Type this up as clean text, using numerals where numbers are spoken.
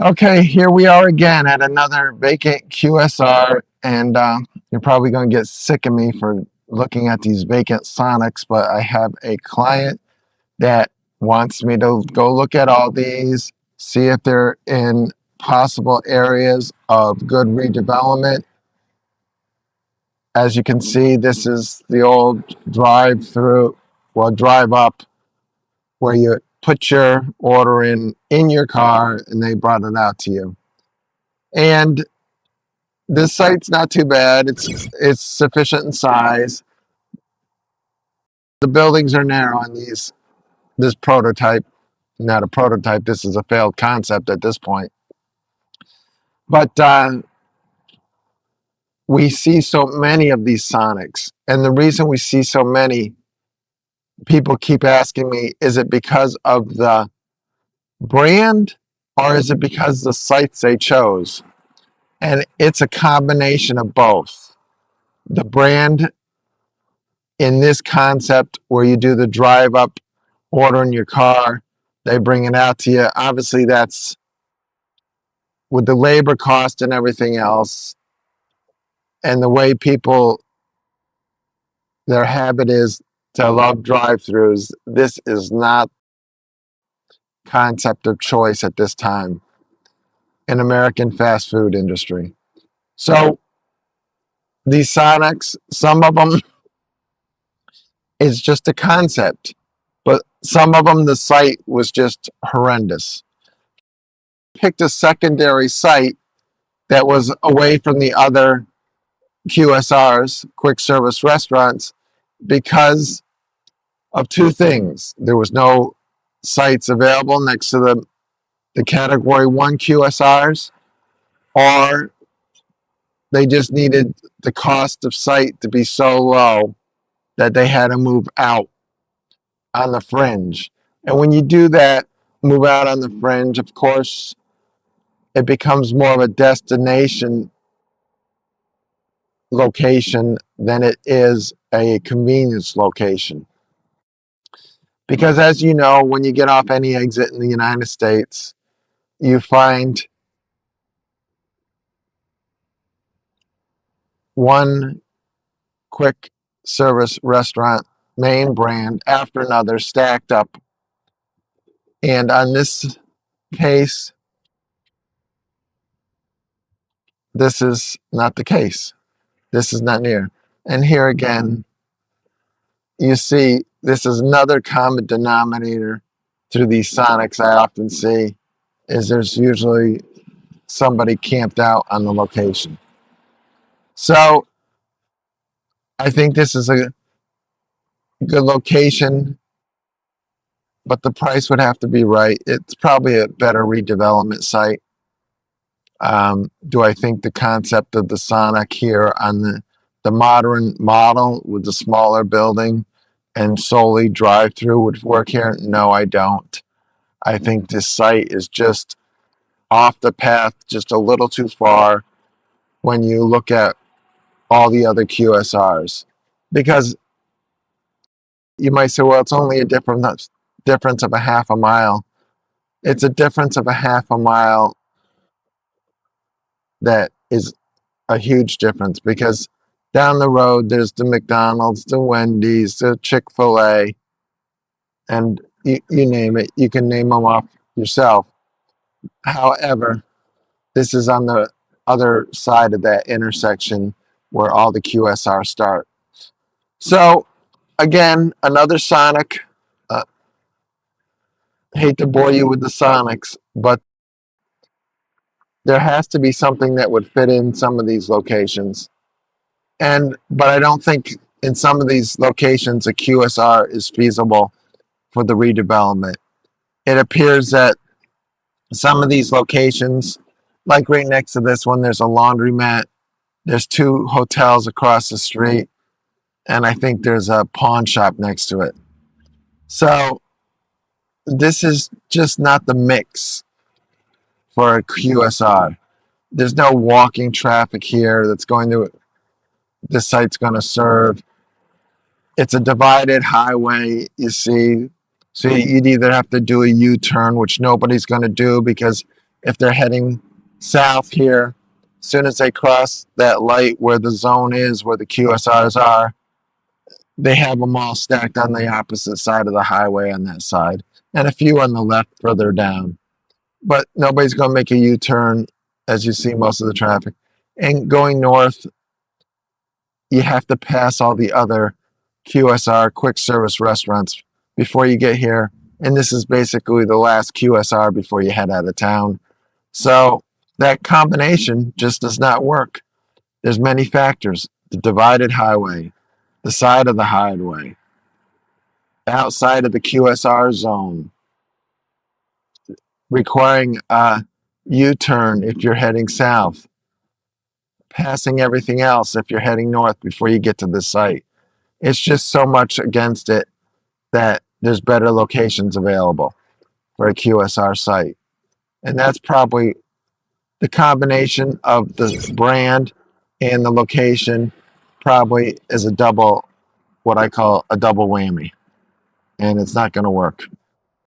Okay, here we are again at another vacant QSR, and you're probably going to get sick of me for looking at these vacant Sonics, but I have a client that wants me to go look at all these, see if they're in possible areas of good redevelopment. As you can see, this is the old drive-through, well, drive up, where you put your order in your car, and they brought it out to you. And this site's not too bad. It's sufficient in size. The buildings are narrow on this prototype. Not a prototype. This is a failed concept at this point. But we see so many of these Sonics, and the reason we see so many, people keep asking me, is it because of the brand or is it because the sites they chose? And it's a combination of both. The brand in this concept where you do the drive up, order in your car, they bring it out to you. Obviously, that's with the labor cost and everything else, and the way people, their habit is to love drive-throughs. This is not concept of choice at this time in American fast food industry. So these Sonics, some of them is just a concept, but some of them the site was just horrendous. Picked a secondary site that was away from the other QSRs, quick service restaurants, because of two things. There was no sites available next to the category one QSRs, or they just needed the cost of site to be so low that they had to move out on the fringe. And when you do that, move out on the fringe, of course, it becomes more of a destination location than it is a convenience location. Because as you know, when you get off any exit in the United States, you find one quick service restaurant main brand after another stacked up. And on this case, this is not the case. This is not near. And here again, you see this is another common denominator through these Sonics I often see is there's usually somebody camped out on the location. So I think this is a good location, but the price would have to be right. It's probably a better redevelopment site. Do I think the concept of the Sonic here on the modern model with the smaller building and solely drive through would work here? No, I don't. I think this site is just off the path, just a little too far when you look at all the other QSRs. Because you might say, well, it's only a difference of a half a mile. It's a difference of a half a mile that is a huge difference because down the road there's the McDonald's, the Wendy's, the Chick-fil-A, and you name it. You can name them off yourself. However, this is on the other side of that intersection where all the QSR start. So again, another Sonic. Uh, Hate to bore you with the Sonics, but there has to be something that would fit in some of these locations. But I don't think in some of these locations a QSR is feasible for the redevelopment. It appears that some of these locations, like right next to this one, there's a laundromat, there's two hotels across the street, and I think there's a pawn shop next to it. So this is just not the mix for a QSR. There's no walking traffic here that's going to, this site's going to serve. It's a divided highway, you see. So you'd either have to do a U-turn, which nobody's going to do because if they're heading south here, as soon as they cross that light where the zone is, where the QSRs are, they have them all stacked on the opposite side of the highway on that side, and a few on the left further down. But nobody's going to make a U-turn, as you see most of the traffic. And going north, you have to pass all the other QSR quick service restaurants before you get here. And this is basically the last QSR before you head out of town. So that combination just does not work. There's many factors: the divided highway, the side of the highway, outside of the QSR zone, requiring a U-turn if you're heading south, passing everything else if you're heading north before you get to the site. It's just so much against it that there's better locations available for a QSR site. And that's probably the combination of the brand and the location probably is a double, what I call a double whammy. And it's not going to work.